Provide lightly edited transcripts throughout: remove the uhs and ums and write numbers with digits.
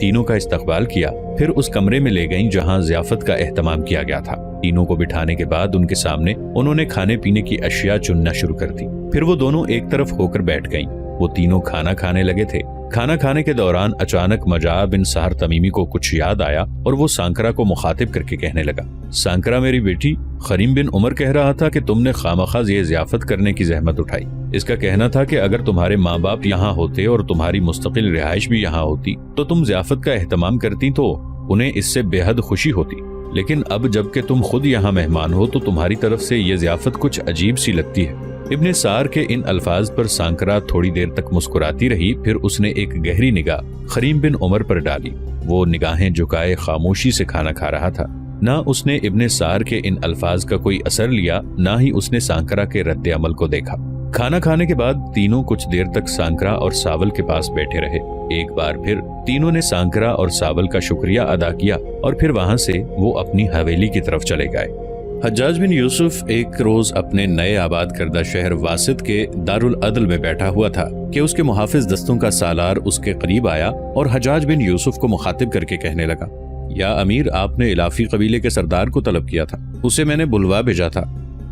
تینوں کا استقبال کیا، پھر اس کمرے میں لے گئیں جہاں ضیافت کا اہتمام کیا گیا تھا۔ تینوں کو بٹھانے کے بعد ان کے سامنے انہوں نے کھانے پینے کی اشیاء چننا شروع کر دی۔ پھر وہ دونوں ایک طرف ہو کر بیٹھ گئیں۔ وہ تینوں کھانا کھانے لگے تھے۔ کھانا کھانے کے دوران اچانک مجاع بن سہر تمیمی کو کچھ یاد آیا اور وہ سانکرا کو مخاطب کر کے کہنے لگا، سانکرا میری بیٹی، خریم بن عمر کہہ رہا تھا کہ تم نے خامخواہ یہ ضیافت کرنے کی زحمت اٹھائی۔ اس کا کہنا تھا کہ اگر تمہارے ماں باپ یہاں ہوتے اور تمہاری مستقل رہائش بھی یہاں ہوتی تو تم ضیافت کا اہتمام کرتی تو انہیں اس سے بے حد خوشی ہوتی، لیکن اب جب کہ تم خود یہاں مہمان ہو تو تمہاری طرف سے یہ ضیافت کچھ عجیب سی لگتی ہے۔ ابن سار کے ان الفاظ پر سانکرا تھوڑی دیر تک مسکراتی رہی، پھر اس نے ایک گہری نگاہ خریم بن عمر پر ڈالی۔ وہ نگاہیں جھکائے خاموشی سے کھانا کھا رہا تھا۔ نہ اس نے ابن سار کے ان الفاظ کا کوئی اثر لیا، نہ ہی اس نے سانکرا کے رد عمل کو دیکھا۔ کھانا کھانے کے بعد تینوں کچھ دیر تک سانکرا اور ساول کے پاس بیٹھے رہے۔ ایک بار پھر تینوں نے سانکرا اور ساول کا شکریہ ادا کیا اور پھر وہاں سے وہ اپنی حویلی کی طرف چلے گئے۔ حجاج بن یوسف ایک روز اپنے نئے آباد کردہ شہر واسط کے دارالعدل میں بیٹھا ہوا تھا کہ اس کے محافظ دستوں کا سالار اس کے قریب آیا اور حجاج بن یوسف کو مخاطب کر کے کہنے لگا، یا امیر، آپ نے الافی قبیلے کے سردار کو طلب کیا تھا، اسے میں نے بلوا بھیجا تھا،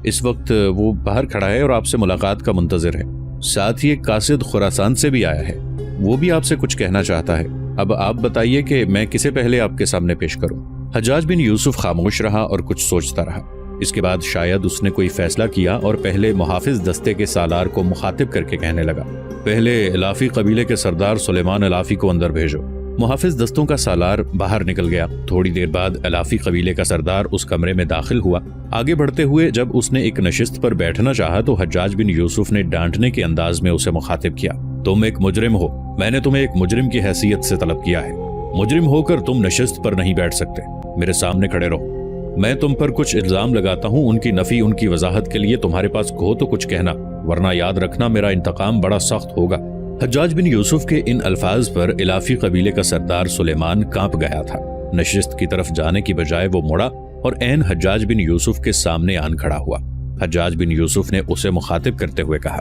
اس وقت وہ باہر کھڑا ہے اور آپ سے ملاقات کا منتظر ہے۔ ساتھ ہی ایک قاصد خراسان سے بھی آیا ہے، وہ بھی آپ سے کچھ کہنا چاہتا ہے۔ اب آپ بتائیے کہ میں کسے پہلے آپ کے سامنے پیش کروں؟ حجاج بن یوسف خاموش رہا اور کچھ سوچتا رہا۔ اس کے بعد شاید اس نے کوئی فیصلہ کیا اور پہلے محافظ دستے کے سالار کو مخاطب کر کے کہنے لگا، پہلے الافی قبیلے کے سردار سلیمان الافی کو اندر بھیجو۔ محافظ دستوں کا سالار باہر نکل گیا۔ تھوڑی دیر بعد الافی قبیلے کا سردار اس کمرے میں داخل ہوا۔ آگے بڑھتے ہوئے جب اس نے ایک نشست پر بیٹھنا چاہا تو حجاج بن یوسف نے ڈانٹنے کے انداز میں اسے مخاطب کیا، تم ایک مجرم ہو، میں نے تمہیں ایک مجرم کی حیثیت سے طلب کیا ہے، مجرم ہو کر تم نشست پر نہیں بیٹھ سکتے، میرے سامنے کھڑے رہو، میں تم پر کچھ الزام لگاتا ہوں، ان کی نفی، ان کی وضاحت کے لیے تمہارے پاس ہو تو کچھ کہنا، ورنہ یاد رکھنا میرا انتقام بڑا سخت ہوگا۔ حجاج بن یوسف کے ان الفاظ پر الافی قبیلے کا سردار سلیمان کانپ گیا تھا۔ نشست کی طرف جانے کی بجائے وہ مڑا اور عین حجاج بن یوسف کے سامنے آن کھڑا ہوا۔ حجاج بن یوسف نے اسے مخاطب کرتے ہوئے کہا،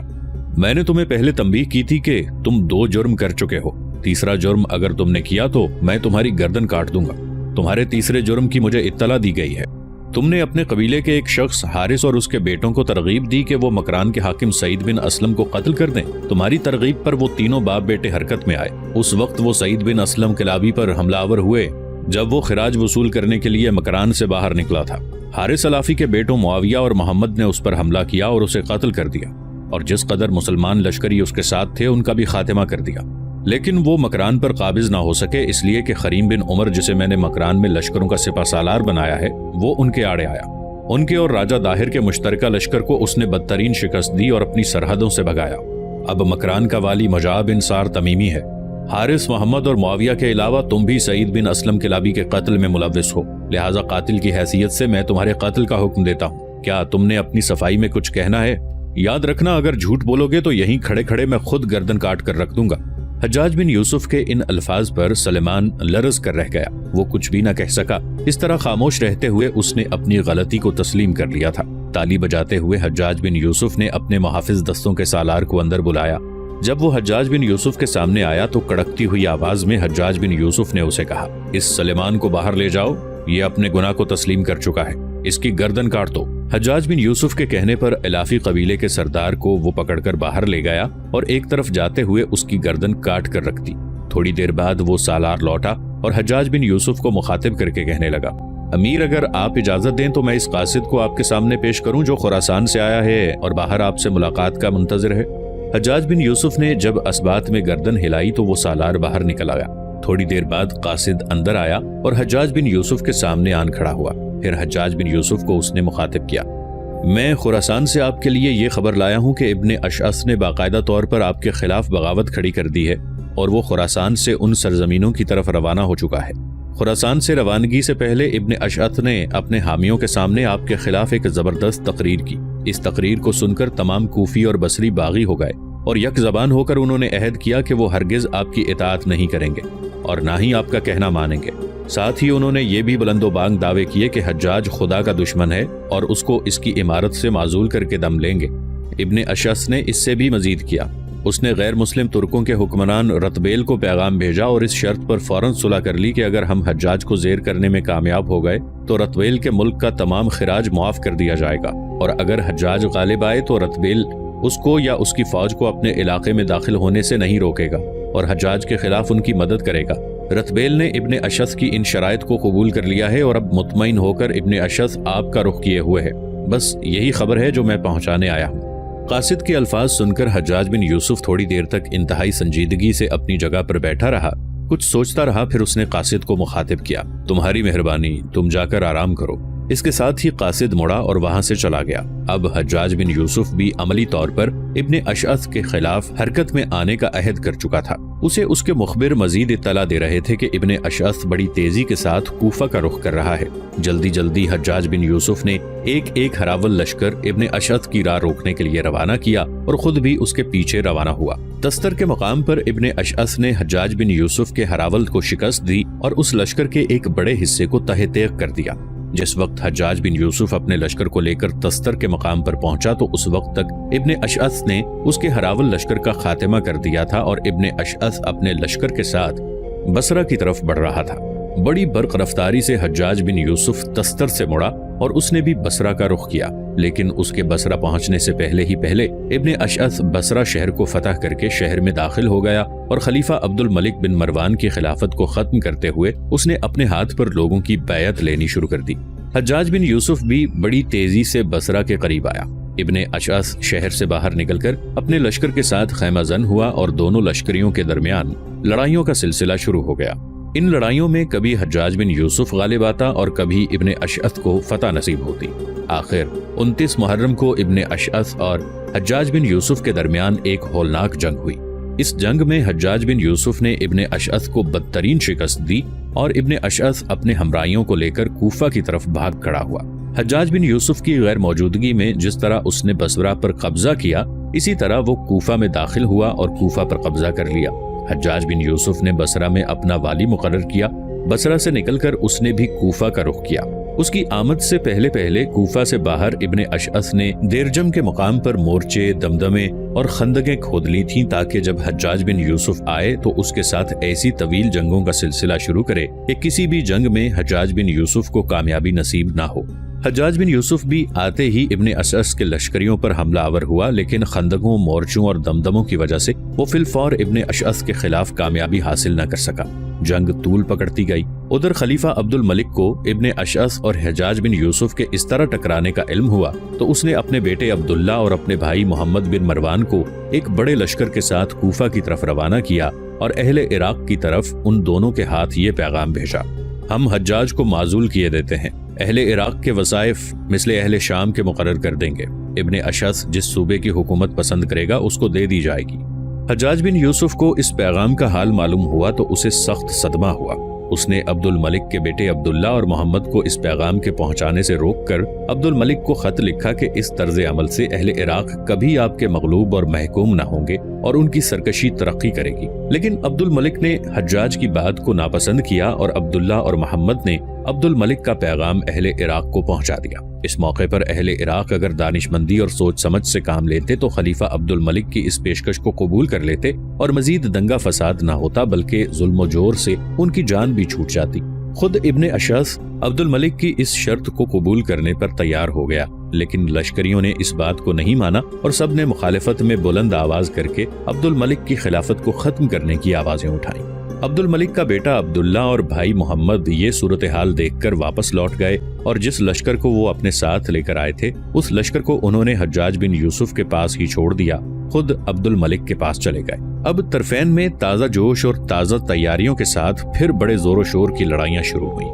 میں نے تمہیں پہلے تنبیہ کی تھی کہ تم 2 جرم کر چکے ہو، تیسرا جرم اگر تم نے کیا تو میں تمہاری گردن کاٹ دوں گا۔ تمہارے تیسرے جرم کی مجھے اطلاع دی گئی ہے، تم نے اپنے قبیلے کے ایک شخص حارث اور اس کے بیٹوں کو ترغیب دی کہ وہ مکران کے حاکم سعید بن اسلم کو قتل کر دیں۔ تمہاری ترغیب پر وہ تینوں باپ بیٹے حرکت میں آئے۔ اس وقت وہ سعید بن اسلم کلابی پر حملہ آور ہوئے جب وہ خراج وصول کرنے کے لیے مکران سے باہر نکلا تھا۔ حارث الافی کے بیٹوں معاویہ اور محمد نے اس پر حملہ کیا اور اسے قتل کر دیا، اور جس قدر مسلمان لشکری اس کے ساتھ تھے ان کا بھی خاتمہ کر دیا، لیکن وہ مکران پر قابض نہ ہو سکے، اس لیے کہ خریم بن عمر جسے میں نے مکران میں لشکروں کا سپہ سالار بنایا ہے وہ ان کے آڑے آیا۔ ان کے اور راجہ داہر کے مشترکہ لشکر کو اس نے بدترین شکست دی اور اپنی سرحدوں سے بھگایا۔ اب مکران کا والی مجاع بن سار تمیمی ہے۔ حارث، محمد اور معاویہ کے علاوہ تم بھی سعید بن اسلم کلابی کے قتل میں ملوث ہو، لہٰذا قاتل کی حیثیت سے میں تمہارے قتل کا حکم دیتا ہوں۔ کیا تم نے اپنی صفائی میں کچھ کہنا ہے؟ یاد رکھنا اگر جھوٹ بولو گے تو یہیں کھڑے کھڑے میں خود گردن کاٹ کر رکھ دوں گا۔ حجاج بن یوسف کے ان الفاظ پر سلیمان لرز کر رہ گیا، وہ کچھ بھی نہ کہہ سکا۔ اس طرح خاموش رہتے ہوئے اس نے اپنی غلطی کو تسلیم کر لیا تھا۔ تالی بجاتے ہوئے حجاج بن یوسف نے اپنے محافظ دستوں کے سالار کو اندر بلایا۔ جب وہ حجاج بن یوسف کے سامنے آیا تو کڑکتی ہوئی آواز میں حجاج بن یوسف نے اسے کہا، اس سلیمان کو باہر لے جاؤ، یہ اپنے گناہ کو تسلیم کر چکا ہے، اس کی گردن کاٹ دو۔ حجاج بن یوسف کے کہنے پر الافی قبیلے کے سردار کو وہ پکڑ کر باہر لے گیا اور ایک طرف جاتے ہوئے اس کی گردن کاٹ کر رکھ دی۔ تھوڑی دیر بعد وہ سالار لوٹا اور حجاج بن یوسف کو مخاطب کر کے کہنے لگا، امیر، اگر آپ اجازت دیں تو میں اس قاصد کو آپ کے سامنے پیش کروں جو خراسان سے آیا ہے اور باہر آپ سے ملاقات کا منتظر ہے۔ حجاج بن یوسف نے جب اسبات میں گردن ہلائی تو وہ سالار باہر نکل آیا۔ تھوڑی دیر بعد قاصد اندر آیا اور حجاج بن یوسف کے سامنے آن کھڑا ہوا۔ پھر حجاج بن یوسف کو اس نے مخاطب کیا، میں خراسان سے آپ کے لیے یہ خبر لایا ہوں کہ ابن اشعث نے باقاعدہ طور پر آپ کے خلاف بغاوت کھڑی کر دی ہے اور وہ خراسان سے ان سرزمینوں کی طرف روانہ ہو چکا ہے۔ خراسان سے روانگی سے پہلے ابن اشعث نے اپنے حامیوں کے سامنے آپ کے خلاف ایک زبردست تقریر کی۔ اس تقریر کو سن کر تمام کوفی اور بصری باغی ہو گئے اور یک زبان ہو کر انہوں نے عہد کیا کہ وہ ہرگز آپ کی اطاعت نہیں کریں گے اور نہ ہی آپ کا کہنا مانیں گے۔ ساتھ ہی انہوں نے یہ بھی بلند و بانگ دعوے کیے کہ حجاج خدا کا دشمن ہے اور اس کو اس کی امارت سے معزول کر کے دم لیں گے۔ ابن اشعث نے اس سے بھی مزید کیا، اس نے غیر مسلم ترکوں کے حکمران رتبیل کو پیغام بھیجا اور اس شرط پر فوراً صلح کر لی کہ اگر ہم حجاج کو زیر کرنے میں کامیاب ہو گئے تو رتبیل کے ملک کا تمام خراج معاف کر دیا جائے گا، اور اگر حجاج غالب آئے تو رتبیل اس کو یا اس کی فوج کو اپنے علاقے میں داخل ہونے سے نہیں روکے گا اور حجاج کے خلاف ان کی مدد کرے گا۔ رتبیل نے ابن اشعث کی ان شرائط کو قبول کر لیا ہے اور اب مطمئن ہو کر ابن اشعث آپ کا رخ کیے ہوئے ہے۔ بس یہی خبر ہے جو میں پہنچانے آیا ہوں۔ قاصد کے الفاظ سن کر حجاج بن یوسف تھوڑی دیر تک انتہائی سنجیدگی سے اپنی جگہ پر بیٹھا رہا، کچھ سوچتا رہا، پھر اس نے قاصد کو مخاطب کیا، تمہاری مہربانی، تم جا کر آرام کرو۔ اس کے ساتھ ہی قاصد مڑا اور وہاں سے چلا گیا۔ اب حجاج بن یوسف بھی عملی طور پر ابن اشعث کے خلاف حرکت میں آنے کا عہد کر چکا تھا۔ اسے اس کے مخبر مزید اطلاع دے رہے تھے کہ ابن اشعث بڑی تیزی کے ساتھ کوفہ کا رخ کر رہا ہے۔ جلدی جلدی حجاج بن یوسف نے ایک ہراول لشکر ابن اشعث کی راہ روکنے کے لیے روانہ کیا اور خود بھی اس کے پیچھے روانہ ہوا۔ تستر کے مقام پر ابن اشعث نے حجاج بن یوسف کے ہراول کو شکست دی اور اس لشکر کے ایک بڑے حصے کو تہہ تیغ کر دیا۔ جس وقت حجاج بن یوسف اپنے لشکر کو لے کر تستر کے مقام پر پہنچا تو اس وقت تک ابن اشعث نے اس کے ہراول لشکر کا خاتمہ کر دیا تھا اور ابن اشعث اپنے لشکر کے ساتھ بصرہ کی طرف بڑھ رہا تھا۔ بڑی برق رفتاری سے حجاج بن یوسف تستر سے مڑا اور اس نے بھی بصرہ کا رخ کیا، لیکن اس کے بصرہ پہنچنے سے پہلے ابن اشعث بصرہ شہر کو فتح کر کے شہر میں داخل ہو گیا اور خلیفہ عبد الملک بن مروان کی خلافت کو ختم کرتے ہوئے اس نے اپنے ہاتھ پر لوگوں کی بیعت لینی شروع کر دی۔ حجاج بن یوسف بھی بڑی تیزی سے بصرہ کے قریب آیا۔ ابن اشعث شہر سے باہر نکل کر اپنے لشکر کے ساتھ خیمہ زن ہوا اور دونوں لشکریوں کے درمیان لڑائیوں کا سلسلہ شروع ہو گیا۔ ان لڑائیوں میں کبھی حجاج بن یوسف غالب آتا اور کبھی ابن اشعث کو فتح نصیب ہوتی۔ آخر 29 محرم کو ابن اشعث اور حجاج بن یوسف کے درمیان ایک ہولناک جنگ ہوئی۔ اس جنگ میں حجاج بن یوسف نے ابن اشعث کو بدترین شکست دی اور ابن اشعث اپنے ہمراہیوں کو لے کر کوفہ کی طرف بھاگ کھڑا ہوا۔ حجاج بن یوسف کی غیر موجودگی میں جس طرح اس نے بصرہ پر قبضہ کیا، اسی طرح وہ کوفہ میں داخل ہوا اور کوفہ پر قبضہ کر لیا۔ حجاج بن یوسف نے بصرہ میں اپنا والی مقرر کیا۔ بصرہ سے نکل کر اس نے بھی کوفہ کا رخ کیا۔ اس کی آمد سے پہلے کوفہ سے باہر ابن اشعث نے دیرجم کے مقام پر مورچے، دمدمے اور خندقیں کھود لی تھیں تاکہ جب حجاج بن یوسف آئے تو اس کے ساتھ ایسی طویل جنگوں کا سلسلہ شروع کرے کہ کسی بھی جنگ میں حجاج بن یوسف کو کامیابی نصیب نہ ہو۔ حجاج بن یوسف بھی آتے ہی ابن اشعث کے لشکریوں پر حملہ آور ہوا، لیکن خندقوں، مورچوں اور دمدموں کی وجہ سے وہ فی الفور ابن اشعث کے خلاف کامیابی حاصل نہ کر سکا۔ جنگ طول پکڑتی گئی۔ ادھر خلیفہ عبد الملک کو ابن اشعث اور حجاج بن یوسف کے اس طرح ٹکرانے کا علم ہوا تو اس نے اپنے بیٹے عبداللہ اور اپنے بھائی محمد بن مروان کو ایک بڑے لشکر کے ساتھ کوفہ کی طرف روانہ کیا اور اہل عراق کی طرف ان دونوں کے ہاتھ یہ پیغام بھیجا، ہم حجاج کو معزول کیے دیتے ہیں، اہل عراق کے وظائف مثل اہل شام کے مقرر کر دیں گے، ابن اشعث جس صوبے کی حکومت پسند کرے گا اس کو دے دی جائے گی۔ حجاج بن یوسف کو اس پیغام کا حال معلوم ہوا تو اسے سخت صدمہ ہوا۔ اس نے عبد الملک کے بیٹے عبداللہ اور محمد کو اس پیغام کے پہنچانے سے روک کر عبد الملک کو خط لکھا کہ اس طرز عمل سے اہل عراق کبھی آپ کے مغلوب اور محکوم نہ ہوں گے اور ان کی سرکشی ترقی کرے گی۔ لیکن عبد الملک نے حجاج کی بات کو ناپسند کیا اور عبداللہ اور محمد نے عبد الملک کا پیغام اہل عراق کو پہنچا دیا۔ اس موقع پر اہل عراق اگر دانش مندی اور سوچ سمجھ سے کام لیتے تو خلیفہ عبد الملک کی اس پیشکش کو قبول کر لیتے اور مزید دنگا فساد نہ ہوتا بلکہ ظلم و جور سے ان کی جان بھی چھوٹ جاتی۔ خود ابن اشعث عبد الملک کی اس شرط کو قبول کرنے پر تیار ہو گیا، لیکن لشکریوں نے اس بات کو نہیں مانا اور سب نے مخالفت میں بلند آواز کر کے عبد الملک کی خلافت کو ختم کرنے کی آوازیں اٹھائیں۔ عبد الملک کا بیٹا عبداللہ اور بھائی محمد یہ صورتحال دیکھ کر واپس لوٹ گئے اور جس لشکر کو وہ اپنے ساتھ لے کر آئے تھے اس لشکر کو انہوں نے حجاج بن یوسف کے پاس ہی چھوڑ دیا، خود عبد الملک کے پاس چلے گئے۔ اب طرفین میں تازہ جوش اور تازہ تیاریوں کے ساتھ پھر بڑے زور و شور کی لڑائیاں شروع ہوئیں۔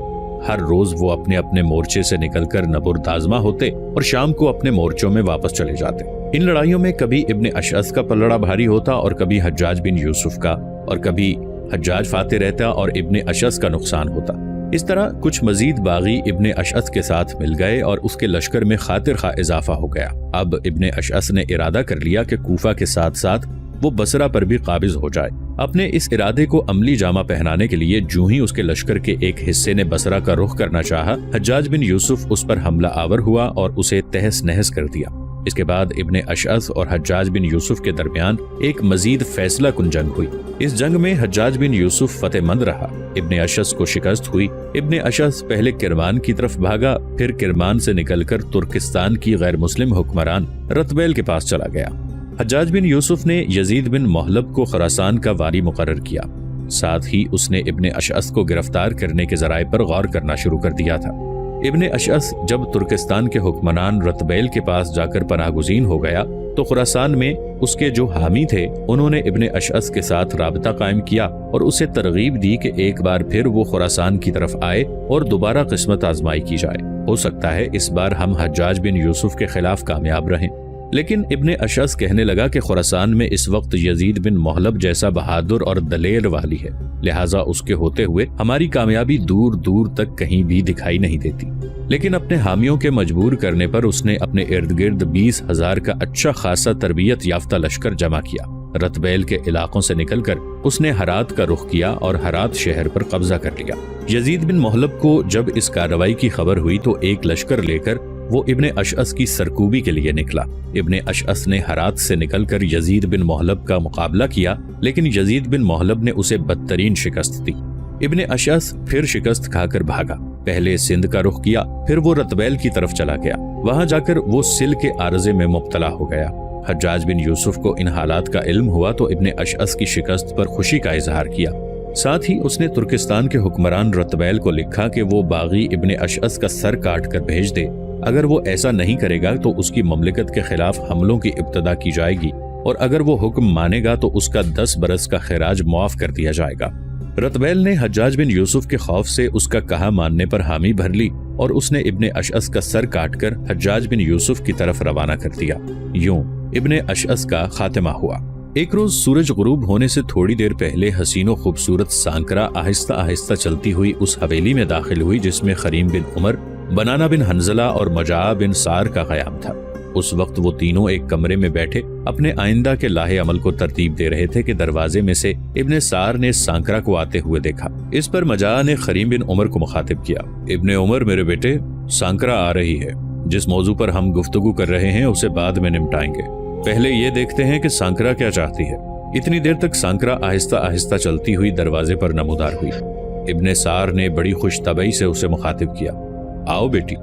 ہر روز وہ اپنے اپنے مورچے سے نکل کر نبردآزما ہوتے اور شام کو اپنے مورچوں میں واپس چلے جاتے۔ ان لڑائیوں میں کبھی ابن اشعث کا پلڑا بھاری ہوتا اور کبھی حجاج بن یوسف کا، اور کبھی حجاج فاتح رہتا اور ابن اشعث کا نقصان ہوتا۔ اس طرح کچھ مزید باغی ابن اشعث کے ساتھ مل گئے اور اس کے لشکر میں خاطر خواہ اضافہ ہو گیا۔ اب ابن اشعث نے ارادہ کر لیا کہ کوفہ کے ساتھ ساتھ وہ بصرہ پر بھی قابض ہو جائے۔ اپنے اس ارادے کو عملی جامہ پہنانے کے لیے جو ہی اس کے لشکر کے ایک حصے نے بصرہ کا رخ کرنا چاہا، حجاج بن یوسف اس پر حملہ آور ہوا اور اسے تہس نہس کر دیا۔ اس کے بعد ابن اشعث اور حجاج بن یوسف کے درمیان ایک مزید فیصلہ کن جنگ ہوئی۔ اس جنگ میں حجاج بن یوسف فتح مند رہا، ابن اشعث کو شکست ہوئی۔ ابن اشعث پہلے کرمان کی طرف بھاگا، پھر کرمان سے نکل کر ترکستان کی غیر مسلم حکمران رتبیل کے پاس چلا گیا۔ حجاج بن یوسف نے یزید بن محلب کو خراسان کا والی مقرر کیا، ساتھ ہی اس نے ابن اشعث کو گرفتار کرنے کے ذرائع پر غور کرنا شروع کر دیا تھا۔ ابن اشعث جب ترکستان کے حکمران رتبیل کے پاس جا کر پناہ گزین ہو گیا تو خراسان میں اس کے جو حامی تھے انہوں نے ابن اشعث کے ساتھ رابطہ قائم کیا اور اسے ترغیب دی کہ ایک بار پھر وہ خراسان کی طرف آئے اور دوبارہ قسمت آزمائی کی جائے، ہو سکتا ہے اس بار ہم حجاج بن یوسف کے خلاف کامیاب رہیں۔ لیکن ابن اشعث کہنے لگا کہ خراسان میں اس وقت یزید بن محلب جیسا بہادر اور دلیر والی ہے، لہٰذا اس کے ہوتے ہوئے ہماری کامیابی دور دور تک کہیں بھی دکھائی نہیں دیتی۔ لیکن اپنے حامیوں کے مجبور کرنے پر اس نے اپنے ارد گرد 20,000 کا اچھا خاصا تربیت یافتہ لشکر جمع کیا۔ رتبیل کے علاقوں سے نکل کر اس نے ہرات کا رخ کیا اور ہرات شہر پر قبضہ کر لیا۔ یزید بن محلب کو جب اس کارروائی کی خبر ہوئی تو ایک لشکر لے کر وہ ابن اشعث کی سرکوبی کے لیے نکلا۔ ابن اشعث نے ہرات سے نکل کر یزید بن محلب کا مقابلہ کیا، لیکن یزید بن محلب نے اسے بدترین شکست دی۔ ابن اشعث پھر شکست کھا کر بھاگا، پہلے سندھ کا رخ کیا، پھر وہ رتبیل کی طرف چلا گیا۔ وہاں جا کر وہ سل کے عارضے میں مبتلا ہو گیا۔ حجاج بن یوسف کو ان حالات کا علم ہوا تو ابن اشعث کی شکست پر خوشی کا اظہار کیا، ساتھ ہی اس نے ترکستان کے حکمران رتبیل کو لکھا کہ وہ باغی ابن اشعث کا سر کاٹ کر بھیج دے، اگر وہ ایسا نہیں کرے گا تو اس کی مملکت کے خلاف حملوں کی ابتدا کی جائے گی، اور اگر وہ حکم مانے گا تو اس کا 10 برس کا خراج معاف کر دیا جائے گا۔ رتبیل نے حجاج بن یوسف کے خوف سے اس کا کہا ماننے پر حامی بھر لی اور اس نے ابن اشعث کا سر کاٹ کر حجاج بن یوسف کی طرف روانہ کر دیا۔ یوں ابن اشعث کا خاتمہ ہوا۔ ایک روز سورج غروب ہونے سے تھوڑی دیر پہلے حسین و خوبصورت سانکرا آہستہ آہستہ چلتی ہوئی اس حویلی میں داخل ہوئی جس میں خریم بن عمر، بنانا بن حنظلہ اور مجاع بن سار کا قیام تھا۔ اس وقت وہ تینوں ایک کمرے میں بیٹھے اپنے آئندہ کے لاہے عمل کو ترتیب دے رہے تھے کہ دروازے میں سے ابن سار نے سانکرا کو آتے ہوئے دیکھا۔ اس پر مجاع نے خریم بن عمر کو مخاطب کیا، ابن عمر میرے بیٹے، سانکرا آ رہی ہے۔ جس موضوع پر ہم گفتگو کر رہے ہیں اسے بعد میں نمٹائیں گے، پہلے یہ دیکھتے ہیں کہ سانکرا کیا چاہتی ہے۔ اتنی دیر تک سانکرا آہستہ آہستہ چلتی ہوئی دروازے پر نمودار ہوئی۔ ابن سار نے بڑی خوش طبعی سے اسے مخاطب کیا، آؤ بیٹی۔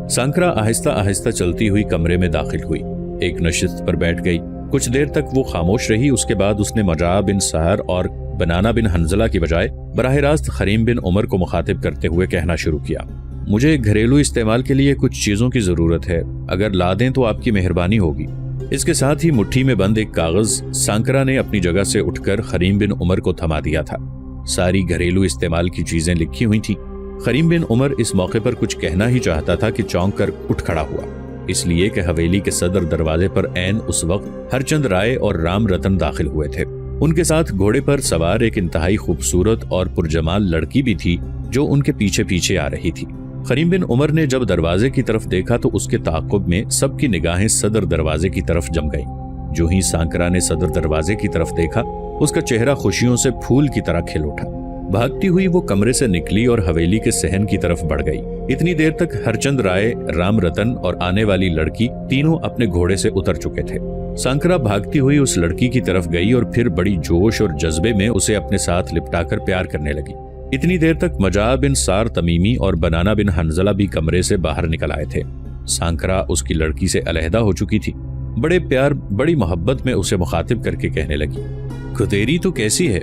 سانکرا آہستہ آہستہ چلتی ہوئی کمرے میں داخل ہوئی، ایک نشست پر بیٹھ گئی۔ کچھ دیر تک وہ خاموش رہی، اس کے بعد اس نے مجاع بن سار اور بنانا بن حنظلہ کی بجائے براہ راست خریم بن عمر کو مخاطب کرتے ہوئے کہنا شروع کیا، مجھے گھریلو استعمال کے لیے کچھ چیزوں کی ضرورت ہے، اگر لا دیں تو آپ کی مہربانی ہوگی۔ اس کے ساتھ ہی مٹھی میں بند ایک کاغذ سانکرا نے اپنی جگہ سے اٹھ کر خریم بن عمر کو تھما دیا تھا۔ ساری گھریلو استعمال کی چیزیں لکھی ہوئی تھیں۔ خریم بن عمر اس موقع پر کچھ کہنا ہی چاہتا تھا کہ چونک کر اٹھ کھڑا ہوا، اس لیے کہ حویلی کے صدر دروازے پر عین اس وقت ہرچند رائے اور رام رتن داخل ہوئے تھے۔ ان کے ساتھ گھوڑے پر سوار ایک انتہائی خوبصورت اور پرجمال لڑکی بھی تھی جو ان کے پیچھے پیچھے آ رہی تھی۔ خریم بن عمر نے جب دروازے کی طرف دیکھا تو اس کے تعاقب میں سب کی نگاہیں صدر دروازے کی طرف جم گئیں۔ جو ہی سانکرا نے صدر دروازے کی طرف دیکھا، اس کا چہرہ خوشیوں سے پھول کی طرح کھل اٹھا۔ بھاگتی ہوئی وہ کمرے سے نکلی اور حویلی کے صحن کی طرف بڑھ گئی۔ اتنی دیر تک ہرچند رائے، رام رتن اور آنے والی لڑکی تینوں اپنے گھوڑے سے اتر چکے تھے۔ سانکرا بھاگتی ہوئی اس لڑکی کی طرف گئی اور پھر بڑی جوش اور جذبے میں اسے اپنے ساتھ لپٹا کر پیار کرنے لگی۔ اتنی دیر تک مجاع بن سار تمیمی اور بنانا بن حنظلہ بھی کمرے سے باہر نکل آئے تھے۔ سانکرا اس کی لڑکی سے علیحدہ ہو چکی تھی، بڑے پیار بڑی محبت میں اسے مخاطب کر کے کہنے لگی، خدیری تو کیسی ہے؟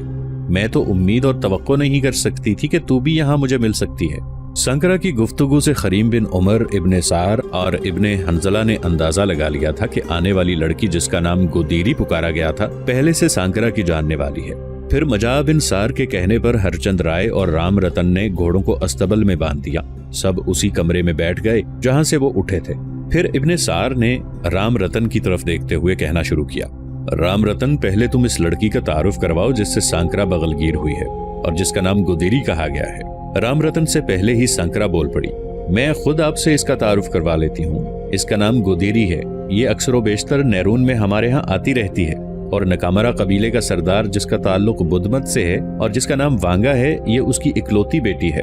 میں تو امید اور توقع نہیں کر سکتی تھی کہ تو بھی یہاں مجھے مل سکتی ہے۔ سانکرا کی گفتگو سے خریم بن عمر، ابن سار اور ابن حنظلہ نے اندازہ لگا لیا تھا کہ آنے والی لڑکی جس کا نام گودیری پکارا گیا تھا پہلے سے سانکرا کی جاننے والی ہے۔ پھر مجاع بن سار کے کہنے پر ہرچند رائے اور رام رتن نے گھوڑوں کو استبل میں باندھ دیا۔ سب اسی کمرے میں بیٹھ گئے جہاں سے وہ اٹھے تھے۔ پھر ابن سار نے رام رتن کی طرف دیکھتے ہوئے کہنا شروع کیا، رام رتن، پہلے تم اس لڑکی کا تعارف کرواؤ جس سے سانکرا بغلگیر ہوئی ہے اور جس کا نام گودیری کہا گیا ہے۔ رام رتن سے پہلے ہی سانکرا بول پڑی، میں خود آپ سے اس کا تعارف کروا لیتی ہوں، اس کا نام گودیری ہے، یہ اکثر و بیشتر نیرون میں ہمارے ہاں آتی رہتی ہے، اور نکامرا قبیلے کا سردار جس کا تعلق بدھ مت سے ہے اور جس کا نام وانگا ہے، یہ اس کی اکلوتی بیٹی ہے۔